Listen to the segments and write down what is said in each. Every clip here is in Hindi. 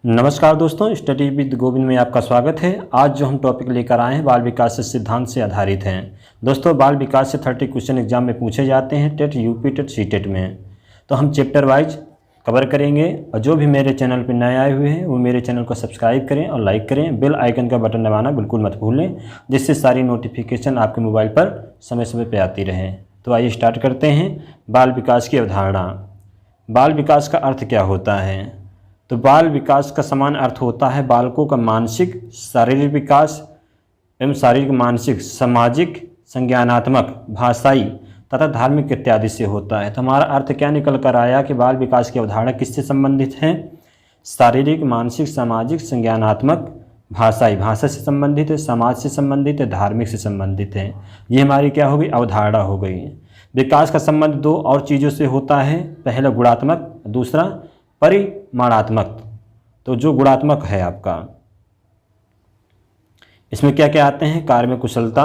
नमस्कार दोस्तों, स्टडी विद गोविंद में आपका स्वागत है। आज जो हम टॉपिक लेकर आए हैं बाल विकास से सिद्धांत से आधारित हैं। दोस्तों, बाल विकास से 30 क्वेश्चन एग्जाम में पूछे जाते हैं, TET, UP TET, C TET में। तो हम चैप्टर वाइज कवर करेंगे और जो भी मेरे चैनल पर नए आए हुए हैं वो मेरे चैनल को सब्सक्राइब करें और लाइक करें। बेल आइकन का बटन दबाना बिल्कुल मत भूलें, जिससे सारी नोटिफिकेशन आपके मोबाइल पर समय समय पर आती रहे। तो आइए स्टार्ट करते हैं। बाल विकास की अवधारणा। बाल विकास का अर्थ क्या होता है? तो बाल विकास का समान अर्थ होता है बालकों का मानसिक शारीरिक विकास एवं शारीरिक, मानसिक, सामाजिक, संज्ञानात्मक, भाषाई तथा धार्मिक इत्यादि से होता है। तो हमारा अर्थ क्या निकल कर आया कि बाल विकास की अवधारणा किससे संबंधित है? शारीरिक, मानसिक, सामाजिक, संज्ञानात्मक, भाषाई, भाषा से संबंधित है, समाज से संबंधित है, धार्मिक से संबंधित है। ये हमारी क्या हो गई? अवधारणा हो गई। विकास का संबंध दो और चीज़ों से होता है, पहला गुणात्मक, दूसरा परिमाणात्मक। तो जो गुणात्मक है आपका, इसमें क्या क्या आते हैं? कार्य में कुशलता,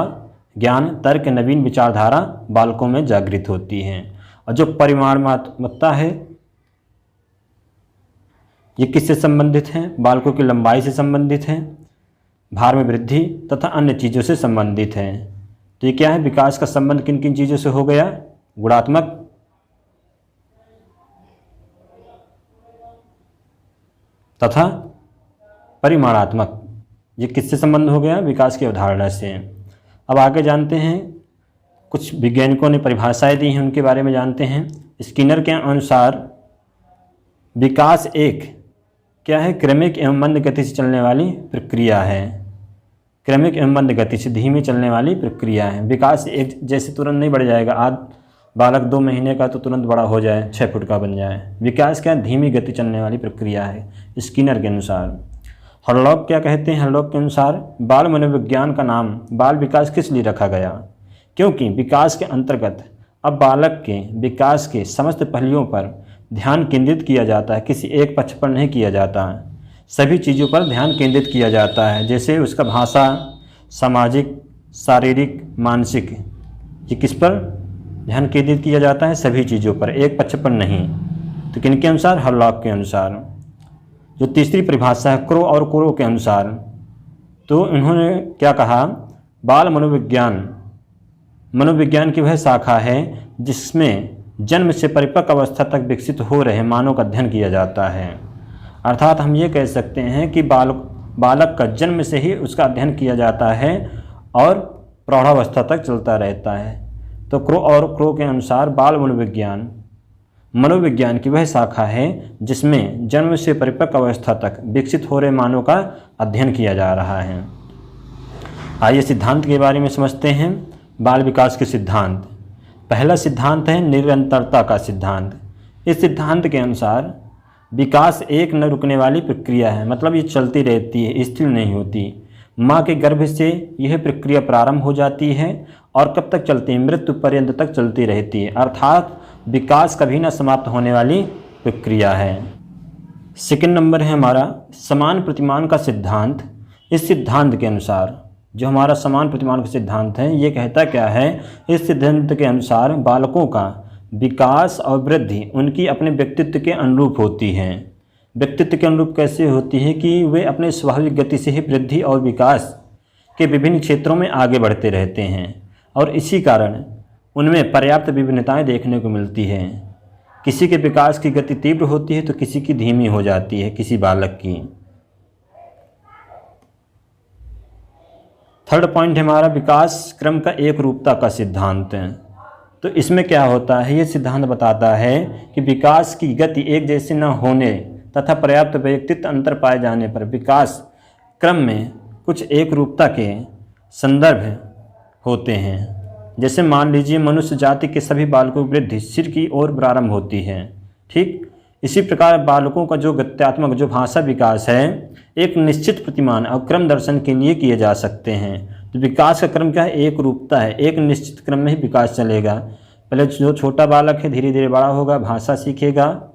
ज्ञान, तर्क, नवीन विचारधारा बालकों में जागृत होती हैं। और जो परिमाणात्मकता है ये किससे संबंधित है? बालकों की लंबाई से संबंधित है, भार में वृद्धि तथा अन्य चीज़ों से संबंधित है। तो ये क्या है? विकास का संबंध किन किन चीज़ों से हो गया? गुणात्मक, तथा परिमाणात्मक। ये किससे संबंध हो गया? विकास की अवधारणा से। अब आगे जानते हैं, कुछ वैज्ञानिकों ने परिभाषाएं दी हैं, उनके बारे में जानते हैं। स्किनर के अनुसार विकास एक क्या है? क्रमिक एवं मंद गति से चलने वाली प्रक्रिया है। क्रमिक एवं मंद गति से, धीमे चलने वाली प्रक्रिया है। विकास एक जैसे तुरंत नहीं बढ़ जाएगा। आज बालक 2 महीने का तो तुरंत बड़ा हो जाए, 6 फुट का बन जाए। विकास क्या? धीमी गति चलने वाली प्रक्रिया है स्किनर के अनुसार। हरलॉक क्या कहते हैं? हरलॉक के अनुसार बाल मनोविज्ञान का नाम बाल विकास किस लिए रखा गया? क्योंकि विकास के अंतर्गत अब बालक के विकास के समस्त पहलुओं पर ध्यान केंद्रित किया जाता है, किसी एक पक्ष पर नहीं किया जाता है। सभी चीज़ों पर ध्यान केंद्रित किया जाता है, जैसे उसका भाषा, सामाजिक, शारीरिक, मानसिक, ये किस पर ध्यान केंद्रित किया जाता है? सभी चीज़ों पर, एक पक्ष पर नहीं। तो किनके अनुसार? हरलॉक के अनुसार। जो तीसरी परिभाषा है क्रो और क्रो के अनुसार, तो उन्होंने क्या कहा? बाल मनोविज्ञान की वह शाखा है जिसमें जन्म से परिपक्व अवस्था तक विकसित हो रहे मानव का अध्ययन किया जाता है। अर्थात हम ये कह सकते हैं कि बालक का जन्म से ही उसका अध्ययन किया जाता है और प्रौढ़ावस्था तक चलता रहता है। तो क्रो और क्रो के अनुसार बाल मनोविज्ञान की वह शाखा है जिसमें जन्म से परिपक्व अवस्था तक विकसित हो रहे मानव का अध्ययन किया जा रहा है। आइए सिद्धांत के बारे में समझते हैं। बाल विकास के सिद्धांत। पहला सिद्धांत है निरंतरता का सिद्धांत। इस सिद्धांत के अनुसार विकास एक न रुकने वाली प्रक्रिया है, मतलब ये चलती रहती है, स्थिर नहीं होती। माँ के गर्भ से यह प्रक्रिया प्रारंभ हो जाती है और कब तक चलती है? मृत्यु पर्यंत तक चलती रहती है। अर्थात विकास कभी न समाप्त होने वाली प्रक्रिया है। सेकंड नंबर है हमारा समान प्रतिमान का सिद्धांत। इस सिद्धांत के अनुसार, जो हमारा समान प्रतिमान का सिद्धांत है, ये कहता क्या है? इस सिद्धांत के अनुसार बालकों का विकास और वृद्धि उनकी अपने व्यक्तित्व के अनुरूप होती है। व्यक्तित्व के अनुरूप कैसे होती है? कि वे अपने स्वाभाविक गति से ही वृद्धि और विकास के विभिन्न क्षेत्रों में आगे बढ़ते रहते हैं और इसी कारण उनमें पर्याप्त विभिन्नताएं देखने को मिलती हैं। किसी के विकास की गति तीव्र होती है तो किसी की धीमी हो जाती है, किसी बालक की। थर्ड पॉइंट है हमारा विकास क्रम का एक रूपता का सिद्धांत है। तो इसमें क्या होता है? ये सिद्धांत बताता है कि विकास की गति एक जैसी न होने तथा पर्याप्त व्यक्तित्व अंतर पाए जाने पर विकास क्रम में कुछ एक रूपता के संदर्भ होते हैं। जैसे मान लीजिए मनुष्य जाति के सभी बालकों की वृद्धि सिर की ओर प्रारंभ होती है, ठीक। इसी प्रकार बालकों का जो गत्यात्मक, जो भाषा विकास है, एक निश्चित प्रतिमान और क्रम दर्शन के लिए किए जा सकते हैं। तो विकास का क्रम क्या है? एक रूपता है, एक निश्चित क्रम में ही विकास चलेगा। पहले जो छोटा बालक है धीरे धीरे बड़ा होगा, भाषा सीखेगा,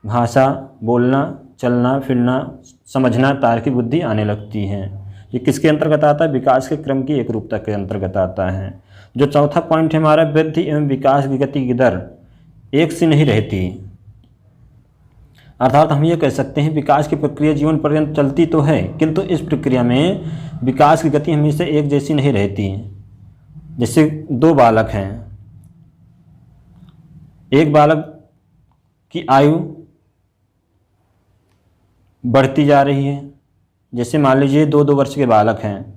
भाषा बोलना, चलना फिरना, समझना, तार्किक बुद्धि आने लगती है। ये किसके अंतर्गत आता है? विकास के क्रम की एक रूपता के अंतर्गत आता है। जो चौथा पॉइंट है हमारा वृद्धि एवं विकास की गति की दर एक सी नहीं रहती। अर्थात हम ये कह सकते हैं विकास की प्रक्रिया जीवन पर्यंत चलती तो है, किंतु इस प्रक्रिया में विकास की गति हमेशा एक जैसी नहीं रहती। जैसे दो बालक हैं, एक बालक की आयु बढ़ती जा रही है, जैसे मान लीजिए 2-2 वर्ष के बालक हैं,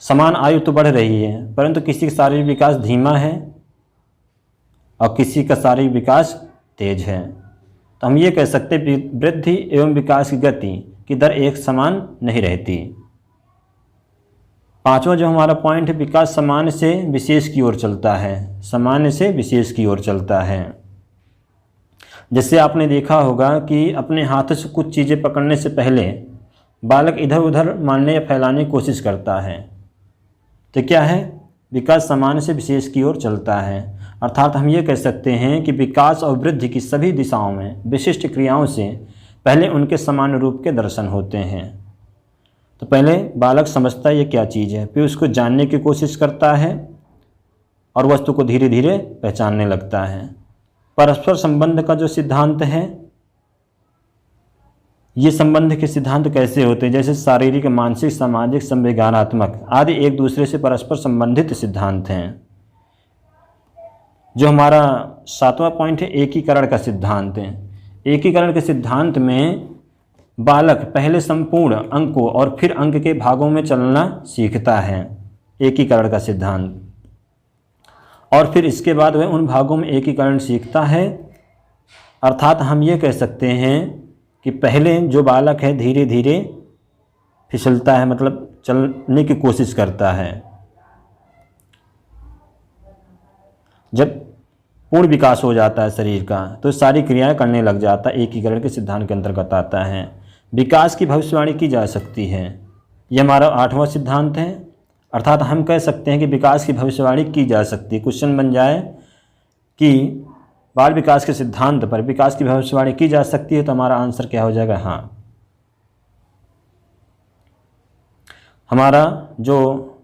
समान आयु तो बढ़ रही है, परंतु किसी का शारीरिक विकास धीमा है और किसी का शारीरिक विकास तेज है। तो हम ये कह सकते हैं वृद्धि एवं विकास की गति की दर एक समान नहीं रहती। पांचवा जो हमारा पॉइंट है, विकास सामान्य से विशेष की ओर चलता है, सामान्य से विशेष की ओर चलता है। जैसे आपने देखा होगा कि अपने हाथों से कुछ चीज़ें पकड़ने से पहले बालक इधर उधर मारने या फैलाने की कोशिश करता है। तो क्या है, विकास सामान्य से विशेष की ओर चलता है। अर्थात हम ये कह सकते हैं कि विकास और वृद्धि की सभी दिशाओं में विशिष्ट क्रियाओं से पहले उनके सामान्य रूप के दर्शन होते हैं। तो पहले बालक समझता है ये क्या चीज़ है, फिर उसको जानने की कोशिश करता है और वस्तु को धीरे धीरे पहचानने लगता है। परस्पर संबंध का जो सिद्धांत है, ये संबंध के सिद्धांत कैसे होते हैं, जैसे शारीरिक, मानसिक, सामाजिक, संवेदनात्मक आदि एक दूसरे से परस्पर संबंधित सिद्धांत हैं। जो हमारा 7वां पॉइंट है, एकीकरण का सिद्धांत है। एकीकरण के सिद्धांत में बालक पहले संपूर्ण अंकों और फिर अंक के भागों में चलना सीखता है, एकीकरण का सिद्धांत, और फिर इसके बाद वह उन भागों में एकीकरण सीखता है। अर्थात हम ये कह सकते हैं कि पहले जो बालक है धीरे धीरे फिसलता है, मतलब चलने की कोशिश करता है। जब पूर्ण विकास हो जाता है शरीर का तो सारी क्रियाएं करने लग जाता है, एकीकरण के सिद्धांत के अंतर्गत आता है। विकास की भविष्यवाणी की जा सकती है, यह हमारा 8वां सिद्धांत है। अर्थात हम कह सकते हैं कि विकास की भविष्यवाणी की जा सकती है। क्वेश्चन बन जाए कि बाल विकास के सिद्धांत पर विकास की भविष्यवाणी की जा सकती है, तो हमारा आंसर क्या हो जाएगा, हाँ। हमारा जो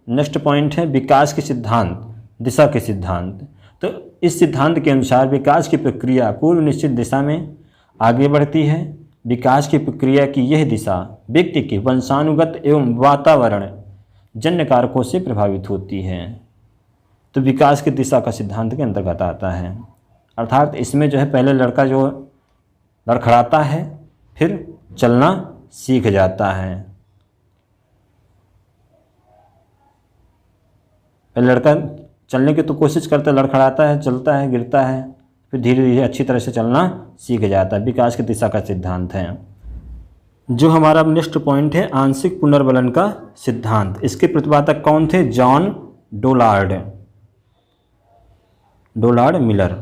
नेक्स्ट पॉइंट है, विकास के सिद्धांत, दिशा के सिद्धांत। तो इस सिद्धांत के अनुसार विकास की प्रक्रिया पूर्व निश्चित दिशा में आगे बढ़ती है। विकास की प्रक्रिया की यह दिशा व्यक्ति के वंशानुगत एवं वातावरण जन्य कारकों से प्रभावित होती है। तो विकास की दिशा का सिद्धांत के अंतर्गत आता है। अर्थात इसमें जो है पहले लड़का जो लड़खड़ाता है, फिर चलना सीख जाता है। पहले लड़का चलने की तो कोशिश करता है, लड़खड़ाता है, चलता है, गिरता है, फिर धीरे धीरे अच्छी तरह से चलना सीख जाता है। विकास की दिशा का सिद्धांत है। जो हमारा नेक्स्ट पॉइंट है, आंशिक पुनर्बलन का सिद्धांत। इसके प्रतिपादक कौन थे, जॉन डोलार्ड मिलर।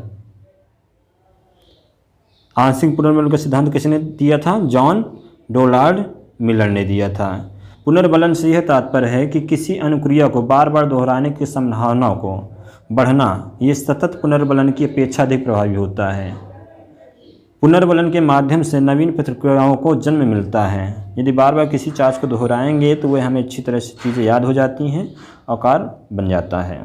आंशिक पुनर्बलन का सिद्धांत किसने दिया था, जॉन डोलार्ड मिलर ने दिया था। पुनर्बलन से यह तात्पर्य है कि किसी अनुक्रिया को बार बार दोहराने की संभावना को बढ़ना, ये सतत पुनर्बलन की अपेक्षा अधिक प्रभावी होता है। पुनर्बलन के माध्यम से नवीन प्रतिक्रियाओं को जन्म मिलता है। यदि बार बार किसी चार्ज को दोहराएंगे तो वह हमें अच्छी तरह से चीज़ें याद हो जाती हैं, आकार बन जाता है।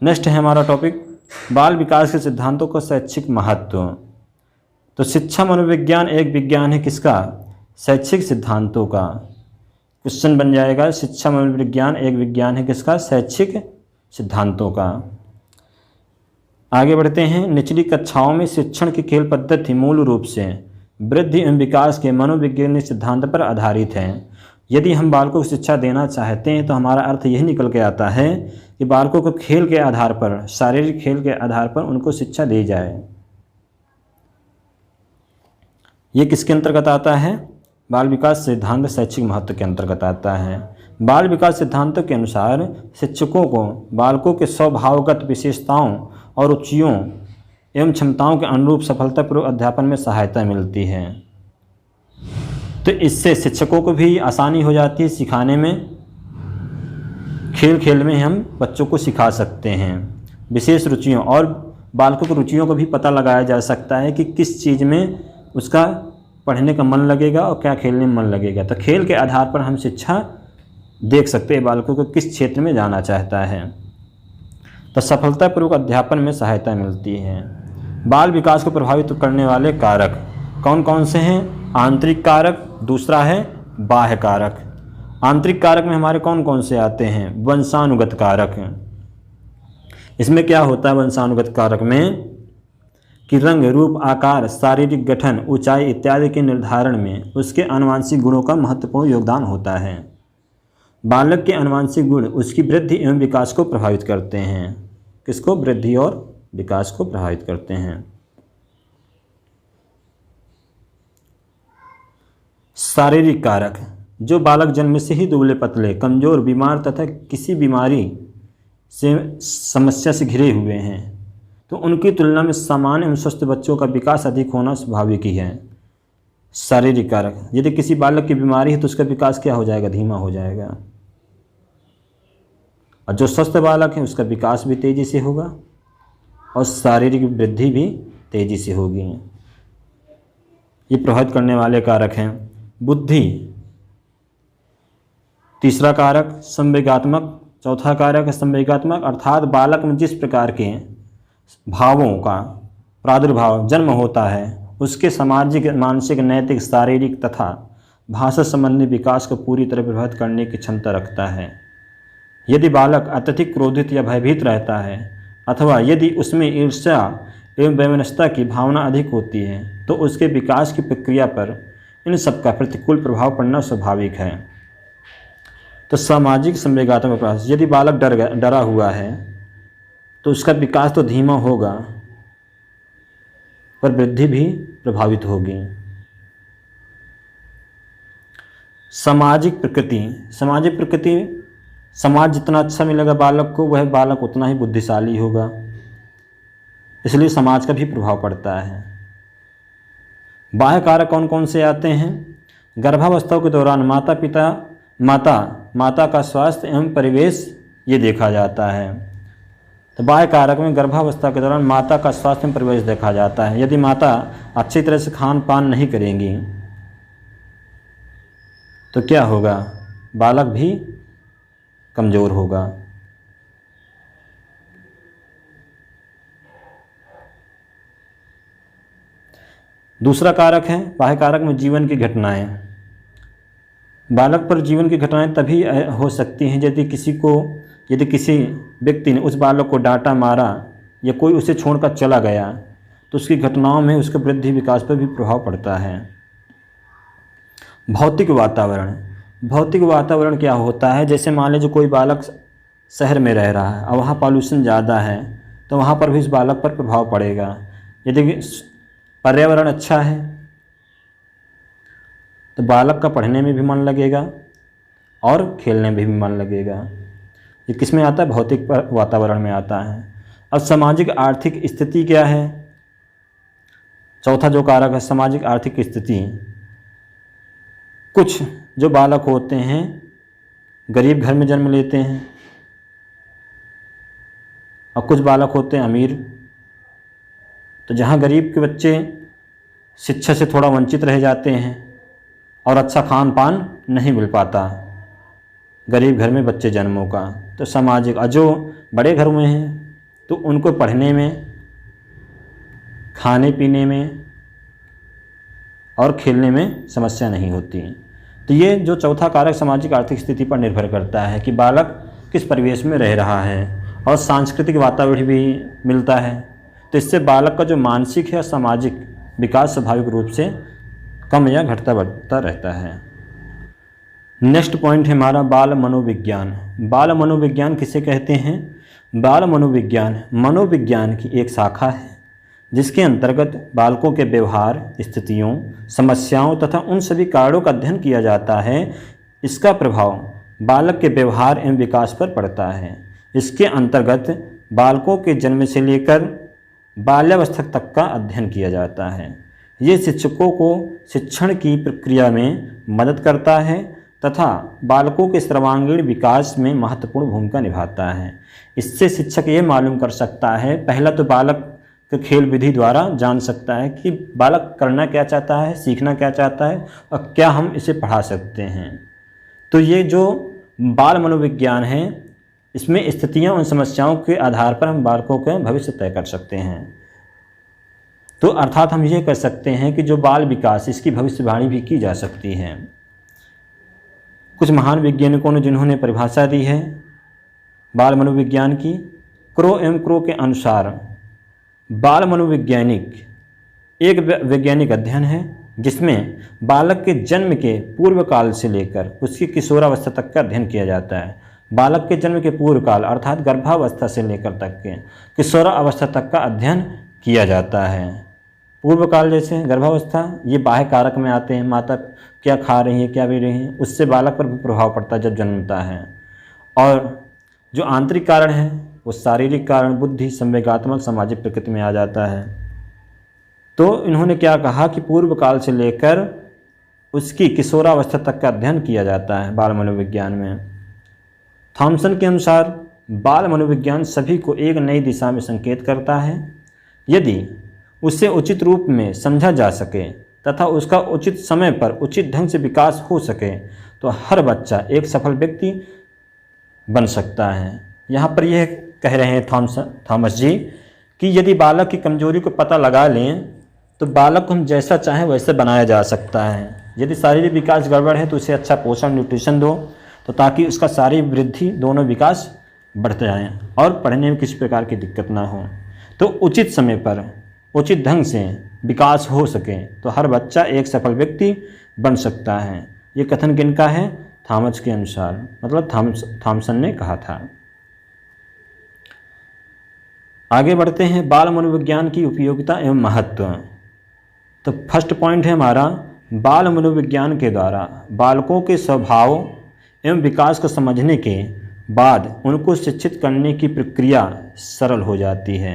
नेक्स्ट है हमारा टॉपिक, बाल विकास के सिद्धांतों का शैक्षिक महत्व। तो शिक्षा मनोविज्ञान एक विज्ञान है किसका, शैक्षिक सिद्धांतों का। क्वेश्चन बन जाएगा, शिक्षा मनोविज्ञान एक विज्ञान है किसका, शैक्षिक सिद्धांतों का। आगे बढ़ते हैं। निचली कक्षाओं में शिक्षण की खेल पद्धति मूल रूप से वृद्धि एवं विकास के मनोवैज्ञानिक सिद्धांत पर आधारित है। यदि हम बालकों को शिक्षा देना चाहते हैं तो हमारा अर्थ यही निकल के आता है कि बालकों को खेल के आधार पर, शारीरिक खेल के आधार पर उनको शिक्षा दी जाए। ये किसके अंतर्गत आता है, बाल विकास सिद्धांत शैक्षिक महत्व के अंतर्गत आता है। बाल विकास सिद्धांतों के अनुसार शिक्षकों को बालकों के स्वभावगत विशेषताओं और रुचियों एवं क्षमताओं के अनुरूप सफलतापूर्वक अध्यापन में सहायता मिलती है। तो इससे शिक्षकों को भी आसानी हो जाती है सिखाने में। खेल खेल में हम बच्चों को सिखा सकते हैं विशेष रुचियों, और बालकों की रुचियों को भी पता लगाया जा सकता है कि किस चीज़ में उसका पढ़ने का मन लगेगा और क्या खेलने में मन लगेगा। तो खेल के आधार पर हम शिक्षा देख सकते हैं बालकों को किस क्षेत्र में जाना चाहता है। तो सफलतापूर्वक अध्यापन में सहायता मिलती है। बाल विकास को प्रभावित करने वाले कारक, कौन कौन से हैं? आंतरिक कारक, दूसरा है बाह्य कारक। आंतरिक कारक में हमारे कौन कौन से आते हैं? वंशानुगत कारक। इसमें क्या होता है वंशानुगत कारक में कि रंग, रूप, आकार, शारीरिक गठन, ऊंचाई इत्यादि के निर्धारण में उसके आनुवंशिक गुणों का महत्वपूर्ण योगदान होता है। बालक के आनुवंशिक गुण उसकी वृद्धि एवं विकास को प्रभावित करते हैं। किसको? वृद्धि और विकास को प्रभावित करते हैं। शारीरिक कारक, जो बालक जन्म से ही दुबले पतले, कमजोर, बीमार तथा किसी बीमारी से समस्या से घिरे हुए हैं, तो उनकी तुलना में सामान्य एवं स्वस्थ बच्चों का विकास अधिक होना स्वाभाविक ही है। शारीरिक कारक, यदि किसी बालक की बीमारी है तो उसका विकास क्या हो जाएगा? धीमा हो जाएगा। और जो स्वस्थ बालक है उसका विकास भी तेजी से होगा और शारीरिक वृद्धि भी तेजी से होगी। ये प्रभावित करने वाले कारक हैं। बुद्धि, तीसरा कारक संवेगात्मक, चौथा कारक है संवेगात्मक, अर्थात बालक में जिस प्रकार के भावों का प्रादुर्भाव जन्म होता है उसके सामाजिक, मानसिक, नैतिक, शारीरिक तथा भाषा संबंधी विकास को पूरी तरह प्रभावित करने की क्षमता रखता है। यदि बालक अत्यधिक क्रोधित या भयभीत रहता है अथवा यदि उसमें ईर्ष्या एवं वैमनस्यता की भावना अधिक होती है तो उसके विकास की प्रक्रिया पर इन सब का प्रतिकूल प्रभाव पड़ना स्वाभाविक है। तो सामाजिक संवेगात्मक प्रयास, यदि बालक डरा हुआ है तो उसका विकास तो धीमा होगा पर वृद्धि भी प्रभावित होगी। सामाजिक प्रकृति, सामाजिक प्रकृति, समाज जितना अच्छा मिलेगा बालक को वह बालक उतना ही बुद्धिशाली होगा, इसलिए समाज का भी प्रभाव पड़ता है। बाह्य कारक कौन कौन से आते हैं? गर्भावस्था के दौरान माता का स्वास्थ्य एवं परिवेश ये देखा जाता है। तो बाह्य कारक में गर्भावस्था के दौरान माता का स्वास्थ्य एवं परिवेश देखा जाता है। यदि माता अच्छी तरह से खान पान नहीं करेंगी तो क्या होगा? बालक भी कमज़ोर होगा। दूसरा कारक है बाह्य कारक में जीवन की घटनाएं। बालक पर जीवन की घटनाएं तभी हो सकती हैं यदि किसी व्यक्ति ने उस बालक को डांटा, मारा या कोई उसे छोड़कर चला गया तो उसकी घटनाओं में उसके वृद्धि विकास पर भी प्रभाव पड़ता है। भौतिक वातावरण, भौतिक वातावरण क्या होता है? जैसे मान लीजिए कोई बालक शहर में रह रहा है और वहाँ पॉल्यूशन ज़्यादा है तो वहाँ पर भी इस बालक पर प्रभाव पड़ेगा। यदि पर्यावरण अच्छा है तो बालक का पढ़ने में भी मन लगेगा और खेलने में भी मन लगेगा। ये किस में आता है? भौतिक वातावरण में आता है। अब सामाजिक आर्थिक स्थिति क्या है? चौथा जो कारक है सामाजिक आर्थिक स्थिति। कुछ जो बालक होते हैं गरीब घर में जन्म लेते हैं और कुछ बालक होते हैं अमीर। तो जहाँ गरीब के बच्चे शिक्षा से थोड़ा वंचित रह जाते हैं और अच्छा खान पान नहीं मिल पाता गरीब घर में बच्चे जन्मों का, तो सामाजिक, और जो बड़े घर में हैं तो उनको पढ़ने में, खाने पीने में और खेलने में समस्या नहीं होती। तो ये जो चौथा कारक सामाजिक आर्थिक स्थिति पर निर्भर करता है कि बालक किस परिवेश में रह रहा है और सांस्कृतिक वातावरण भी मिलता है। तो इससे बालक का जो मानसिक है सामाजिक विकास स्वाभाविक रूप से कम या घटता बढ़ता रहता है। नेक्स्ट पॉइंट है हमारा बाल मनोविज्ञान। बाल मनोविज्ञान किसे कहते हैं? बाल मनोविज्ञान मनोविज्ञान की एक शाखा है जिसके अंतर्गत बालकों के व्यवहार, स्थितियों, समस्याओं तथा उन सभी कारणों का अध्ययन किया जाता है। इसका प्रभाव बालक के व्यवहार एवं विकास पर पड़ता है। इसके अंतर्गत बालकों के जन्म से लेकर बाल्यावस्था तक का अध्ययन किया जाता है। ये शिक्षकों को शिक्षण की प्रक्रिया में मदद करता है तथा बालकों के सर्वांगीण विकास में महत्वपूर्ण भूमिका निभाता है। इससे शिक्षक ये मालूम कर सकता है, पहला तो बालक के खेल विधि द्वारा जान सकता है कि बालक करना क्या चाहता है, सीखना क्या चाहता है और क्या हम इसे पढ़ा सकते हैं। तो ये जो बाल मनोविज्ञान है इसमें स्थितियाँ और समस्याओं के आधार पर हम बालकों का भविष्य तय कर सकते हैं। तो अर्थात हम ये कह सकते हैं कि जो बाल विकास, इसकी भविष्यवाणी भी की जा सकती है। कुछ महान वैज्ञानिकों ने जिन्होंने परिभाषा दी है बाल मनोविज्ञान की, क्रो एम क्रो के अनुसार बाल मनोवैज्ञानिक एक वैज्ञानिक अध्ययन है जिसमें बालक के जन्म के पूर्व काल से लेकर उसकी किशोरावस्था तक का अध्ययन किया जाता है। बालक के जन्म के पूर्व काल अर्थात गर्भावस्था से लेकर तक के किशोरावस्था तक का अध्ययन किया जाता है। पूर्व काल जैसे गर्भावस्था, ये बाह्य कारक में आते हैं, माता क्या खा रही है, क्या पी रही है, उससे बालक पर भी प्रभाव पड़ता है जब जन्मता है। और जो आंतरिक कारण है वो शारीरिक कारण, बुद्धि, संवेगात्मक, सामाजिक प्रकृति में आ जाता है। तो इन्होंने क्या कहा कि पूर्व काल से लेकर उसकी किशोरावस्था तक का अध्ययन किया जाता है बाल मनोविज्ञान में। थॉमसन के अनुसार बाल मनोविज्ञान सभी को एक नई दिशा में संकेत करता है। यदि उसे उचित रूप में समझा जा सके तथा उसका उचित समय पर उचित ढंग से विकास हो सके तो हर बच्चा एक सफल व्यक्ति बन सकता है। यहाँ पर यह कह रहे हैं थॉमस जी कि यदि बालक की कमजोरी को पता लगा लें तो बालक को हम जैसा चाहें वैसे बनाया जा सकता है। यदि शारीरिक विकास गड़बड़ है तो उसे अच्छा पोषण, न्यूट्रिशन दो, तो ताकि उसका शारीरिक वृद्धि, दोनों विकास बढ़ते जाएँ और पढ़ने में किसी प्रकार की दिक्कत ना हो। तो उचित समय पर उचित ढंग से विकास हो सके तो हर बच्चा एक सफल व्यक्ति बन सकता है। ये कथन किनका है? थॉमस के अनुसार, मतलब थॉमसन ने कहा था। आगे बढ़ते हैं, बाल मनोविज्ञान की उपयोगिता एवं महत्व। तो फर्स्ट पॉइंट है हमारा, बाल मनोविज्ञान के द्वारा बालकों के स्वभाव एवं विकास को समझने के बाद उनको शिक्षित करने की प्रक्रिया सरल हो जाती है।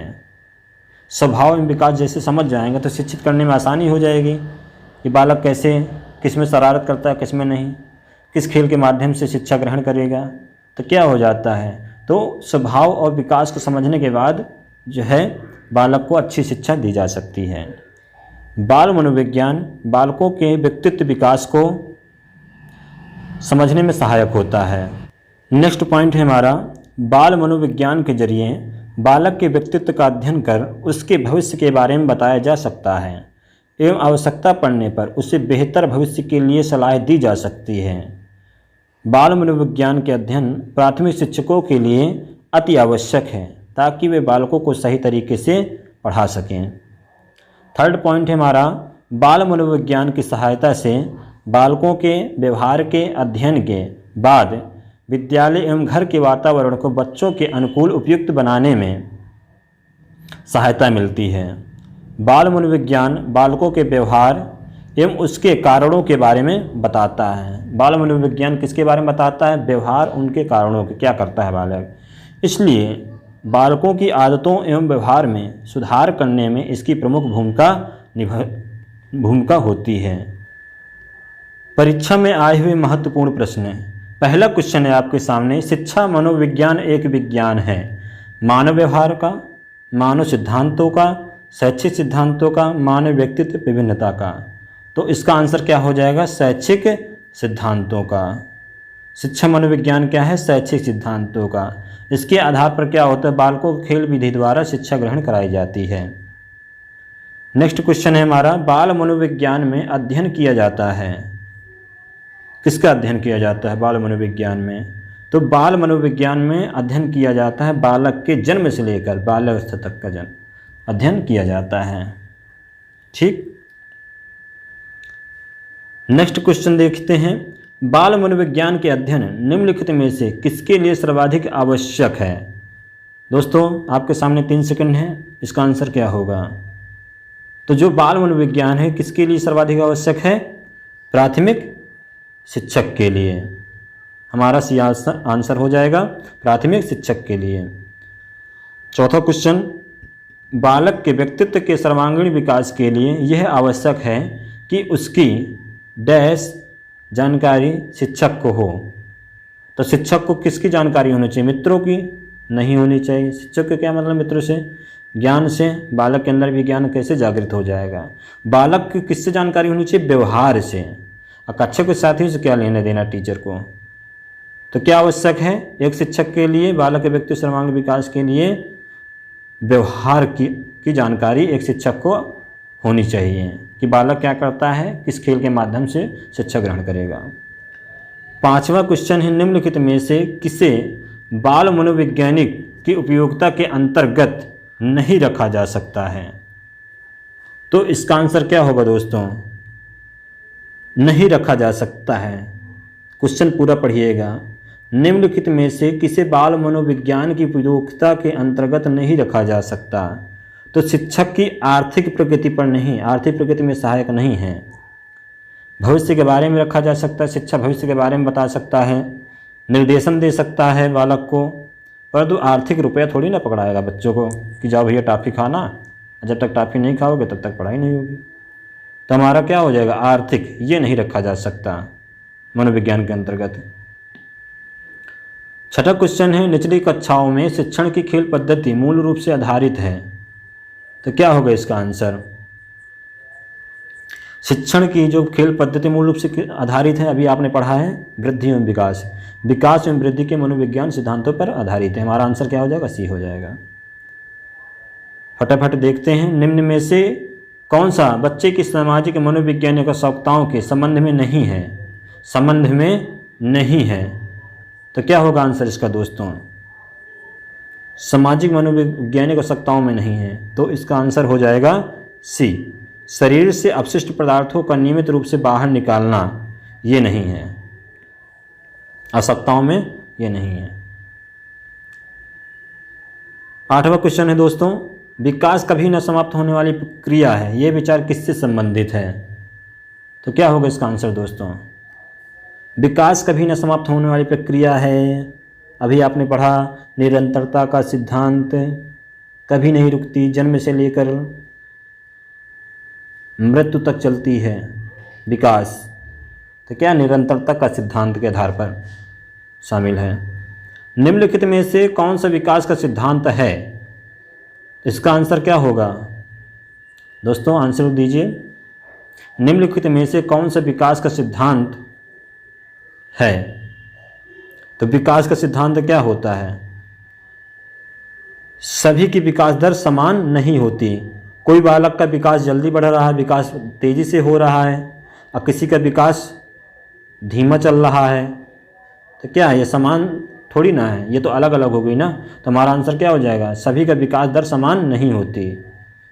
स्वभाव एवं विकास जैसे समझ जाएंगे तो शिक्षित करने में आसानी हो जाएगी कि बालक कैसे, किस में शरारत करता है, किस में नहीं, किस खेल के माध्यम से शिक्षा ग्रहण करेगा। तो क्या हो जाता है, तो स्वभाव और विकास को समझने के बाद जो है बालक को अच्छी शिक्षा दी जा सकती है। बाल मनोविज्ञान बालकों के व्यक्तित्व विकास को समझने में सहायक होता है। नेक्स्ट पॉइंट है हमारा, बाल मनोविज्ञान के जरिए बालक के व्यक्तित्व का अध्ययन कर उसके भविष्य के बारे में बताया जा सकता है एवं आवश्यकता पड़ने पर उसे बेहतर भविष्य के लिए सलाह दी जा सकती है। बाल मनोविज्ञान के अध्ययन प्राथमिक शिक्षकों के लिए अति आवश्यक है ताकि वे बालकों को सही तरीके से पढ़ा सकें। थर्ड पॉइंट है हमारा, बाल मनोविज्ञान की सहायता से बालकों के व्यवहार के अध्ययन के बाद विद्यालय एवं घर के वातावरण को बच्चों के अनुकूल उपयुक्त बनाने में सहायता मिलती है। बाल मनोविज्ञान बालकों के व्यवहार एवं उसके कारणों के बारे में बताता है। बाल मनोविज्ञान किसके बारे में बताता है? व्यवहार, उनके कारणों के, क्या करता है बालक। इसलिए बालकों की आदतों एवं व्यवहार में सुधार करने में इसकी प्रमुख भूमिका होती है। परीक्षा में आए हुए महत्वपूर्ण प्रश्न। पहला क्वेश्चन है आपके सामने, शिक्षा मनोविज्ञान एक विज्ञान है मानव व्यवहार का, मानव सिद्धांतों का, शैक्षिक सिद्धांतों का, मानव व्यक्तित्व विभिन्नता का। तो इसका आंसर क्या हो जाएगा? शैक्षिक सिद्धांतों का। शिक्षा मनोविज्ञान क्या है? शैक्षिक सिद्धांतों का। इसके आधार पर क्या होता है? बालकों को खेल विधि द्वारा शिक्षा ग्रहण कराई जाती है। नेक्स्ट क्वेश्चन है हमारा, बाल मनोविज्ञान में अध्ययन किया जाता है। किसका अध्ययन किया जाता है बाल मनोविज्ञान में? तो बाल मनोविज्ञान में अध्ययन किया जाता है बालक के जन्म से लेकर बाल्यावस्था तक का अध्ययन किया जाता है। ठीक, नेक्स्ट क्वेश्चन देखते हैं, बाल मनोविज्ञान के अध्ययन निम्नलिखित में से किसके लिए सर्वाधिक आवश्यक है? दोस्तों आपके सामने 3 सेकंड है, इसका आंसर क्या होगा? तो जो बाल मनोविज्ञान है किसके लिए सर्वाधिक आवश्यक है? प्राथमिक शिक्षक के लिए। हमारा सी आंसर हो जाएगा प्राथमिक शिक्षक के लिए। चौथा क्वेश्चन, बालक के व्यक्तित्व के सर्वांगीण विकास के लिए यह आवश्यक है कि उसकी डैश जानकारी शिक्षक को हो। तो शिक्षक को किसकी जानकारी होनी चाहिए? मित्रों की नहीं होनी चाहिए। शिक्षक का क्या मतलब? मित्रों से, ज्ञान से। बालक के अंदर भी ज्ञान कैसे जागृत हो जाएगा? बालक की किससे जानकारी होनी चाहिए? व्यवहार से। और कक्षा के साथियों से क्या लेना देना टीचर को? तो क्या आवश्यक है एक शिक्षक के लिए बालक के व्यक्तित्व सर्वांगीण विकास के लिए? व्यवहार की जानकारी एक शिक्षक को होनी चाहिए कि बालक क्या करता है, किस खेल के माध्यम से शिक्षा ग्रहण करेगा। 5वां क्वेश्चन है, निम्नलिखित में से किसे बाल मनोवैज्ञानिक की उपयोगिता के अंतर्गत नहीं रखा जा सकता है? तो इसका आंसर क्या होगा दोस्तों? नहीं रखा जा सकता है। क्वेश्चन पूरा पढ़िएगा। निम्नलिखित में से किसे बाल मनोविज्ञान की उपयोगिता के अंतर्गत नहीं रखा जा सकता? तो शिक्षक की आर्थिक प्रगति पर नहीं, आर्थिक प्रगति में सहायक नहीं है। भविष्य के बारे में रखा जा सकता है, शिक्षा भविष्य के बारे में बता सकता है, निर्देशन दे सकता है बालक को, परंतु आर्थिक रुपया थोड़ी ना पकड़ाएगा बच्चों को कि जाओ भैया टॉफ़ी खाना, जब तक टॉफ़ी नहीं खाओगे तब तक पढ़ाई नहीं होगी। तो हमारा क्या हो जाएगा? आर्थिक, ये नहीं रखा जा सकता मनोविज्ञान के अंतर्गत। 6वां क्वेश्चन है, निचली कक्षाओं में शिक्षण की खेल पद्धति मूल रूप से आधारित है। तो क्या होगा इसका आंसर? शिक्षण की जो खेल पद्धति मूल रूप से आधारित है, अभी आपने पढ़ा है, वृद्धि एवं विकास, विकास एवं वृद्धि के मनोविज्ञान सिद्धांतों पर आधारित है। हमारा आंसर क्या हो जाएगा? सी हो जाएगा। फटाफट देखते हैं, निम्न में से कौन सा बच्चे की सामाजिक मनोवैज्ञानिक आवश्यकताओं के संबंध में नहीं है? संबंध में नहीं है, तो क्या होगा आंसर इसका दोस्तों? सामाजिक मनोवैज्ञानिक आवश्यकताओं में नहीं है, तो इसका आंसर हो जाएगा सी। शरीर से अपशिष्ट पदार्थों का नियमित रूप से बाहर निकालना, ये नहीं है, आवश्यकताओं में ये नहीं है। 8वां क्वेश्चन है दोस्तों, विकास कभी न समाप्त होने वाली प्रक्रिया है, ये विचार किससे संबंधित है? तो क्या होगा इसका आंसर दोस्तों? विकास कभी न समाप्त होने वाली प्रक्रिया है, अभी आपने पढ़ा, निरंतरता का सिद्धांत, कभी नहीं रुकती, जन्म से लेकर मृत्यु तक चलती है विकास। तो क्या निरंतरता का सिद्धांत के आधार पर शामिल है। निम्नलिखित में से कौन सा विकास का सिद्धांत है? इसका आंसर क्या होगा दोस्तों? आंसर दीजिए। निम्नलिखित में से कौन सा विकास का सिद्धांत है? तो विकास का सिद्धांत क्या होता है? सभी की विकास दर समान नहीं होती। कोई बालक का विकास जल्दी बढ़ रहा है, विकास तेज़ी से हो रहा है, और किसी का विकास धीमा चल रहा है। तो क्या ये समान थोड़ी ना है, ये तो अलग अलग हो गई ना। तो हमारा आंसर क्या हो जाएगा? सभी का विकास दर समान नहीं होती,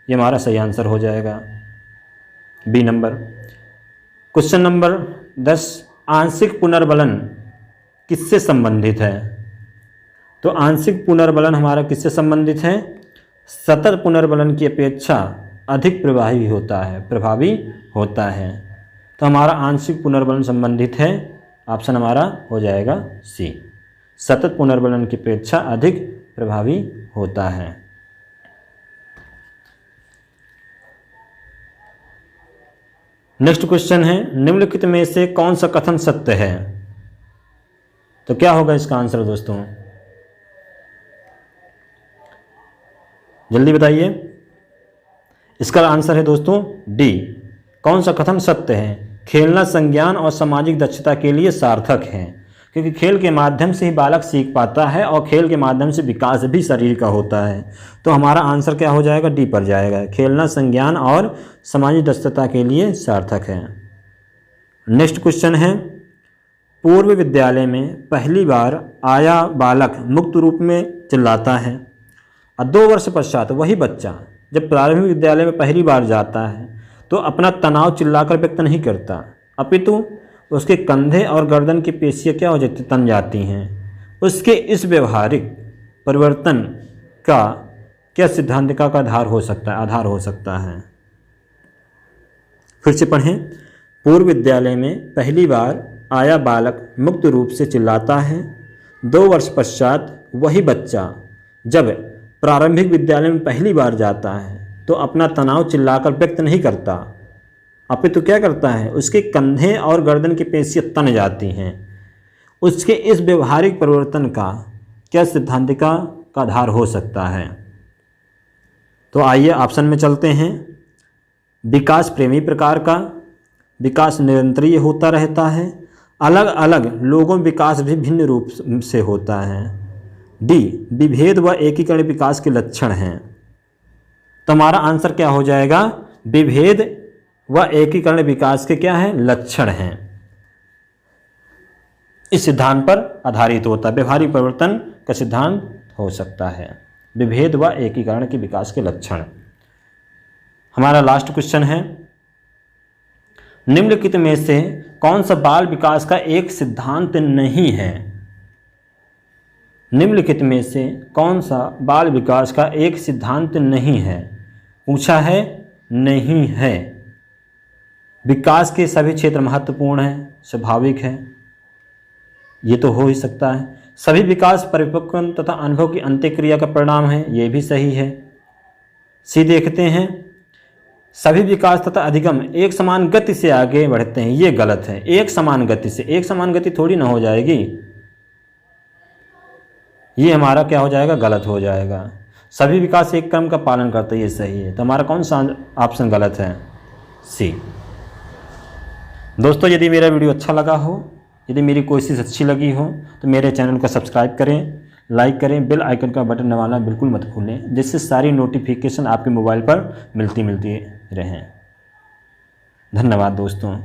ये हमारा सही आंसर हो जाएगा, बी नंबर। क्वेश्चन नंबर 10, आंशिक पुनर्बलन किससे संबंधित है? तो आंशिक पुनर्बलन हमारा किससे संबंधित है? सतत पुनर्बलन की अपेक्षा अधिक प्रभावी होता है। तो हमारा आंशिक पुनर्बलन संबंधित है, ऑप्शन हमारा हो जाएगा सी, सतत पुनर्बलन की अपेक्षा अधिक प्रभावी होता है। नेक्स्ट क्वेश्चन है, निम्नलिखित में से कौन सा कथन सत्य है? तो क्या होगा इसका आंसर दोस्तों? जल्दी बताइए। इसका आंसर है दोस्तों डी। कौन सा कथन सत्य है? खेलना संज्ञान और सामाजिक दक्षता के लिए सार्थक है, क्योंकि खेल के माध्यम से ही बालक सीख पाता है और खेल के माध्यम से विकास भी शरीर का होता है। तो हमारा आंसर क्या हो जाएगा? डी पर जाएगा, खेलना संज्ञान और सामाजिक दक्षता के लिए सार्थक है। नेक्स्ट क्वेश्चन है, पूर्व विद्यालय में पहली बार आया बालक मुक्त रूप में चिल्लाता है और 2 वर्ष पश्चात वही बच्चा जब प्रारंभिक विद्यालय में पहली बार जाता है तो अपना तनाव चिल्लाकर व्यक्त नहीं करता, अपितु उसके कंधे और गर्दन की पेशियाँ क्या हो जाती, तन जाती हैं। उसके इस व्यवहारिक परिवर्तन का क्या सिद्धांतिका का आधार हो सकता है? फिर से पढ़ें। पूर्व विद्यालय में पहली बार आया बालक मुक्त रूप से चिल्लाता है, 2 वर्ष पश्चात वही बच्चा जब प्रारंभिक विद्यालय में पहली बार जाता है तो अपना तनाव चिल्लाकर व्यक्त नहीं करता, अपितु क्या करता है, उसके कंधे और गर्दन की पेशियाँ तन जाती हैं। उसके इस व्यवहारिक परिवर्तन का क्या सिद्धांतिका का आधार हो सकता है? तो आइए ऑप्शन में चलते हैं। विकास प्रेमी प्रकार का, विकास निरंतरीय होता रहता है, अलग अलग लोगों में विकास भी भिन्न रूप से होता है, डी विभेद व एकीकरण विकास के लक्षण हैं। तो हमारा आंसर क्या हो जाएगा? विभेद व एकीकरण विकास के क्या है, लक्षण हैं। इस सिद्धांत पर आधारित होता है। व्यवहारिक परिवर्तन का सिद्धांत हो सकता है। विभेद व एकीकरण के विकास के लक्षण। हमारा लास्ट क्वेश्चन है, निम्नलिखित में से कौन सा बाल विकास का एक सिद्धांत नहीं है। निम्नलिखित में से कौन सा बाल विकास का एक सिद्धांत नहीं है, पूछा है, नहीं है। विकास के सभी क्षेत्र महत्वपूर्ण हैं, स्वाभाविक है, ये तो हो ही सकता है। सभी विकास परिपक्व तथा अनुभव की अंत्यक्रिया का परिणाम है, ये भी सही है। सी देखते हैं, सभी विकास तथा अधिगम एक समान गति से आगे बढ़ते हैं, ये गलत है। एक समान गति से, एक समान गति थोड़ी ना हो जाएगी, ये हमारा क्या हो जाएगा, गलत हो जाएगा। सभी विकास एक क्रम का पालन करते हैं, ये सही है। तो हमारा कौन सा ऑप्शन गलत है, सी। दोस्तों, यदि मेरा वीडियो अच्छा लगा हो, यदि मेरी कोशिश अच्छी लगी हो, तो मेरे चैनल को सब्सक्राइब करें, लाइक करें, बेल आइकन का बटन दबाना बिल्कुल मत भूलें, जिससे सारी नोटिफिकेशन आपके मोबाइल पर मिलती रहें। धन्यवाद दोस्तों।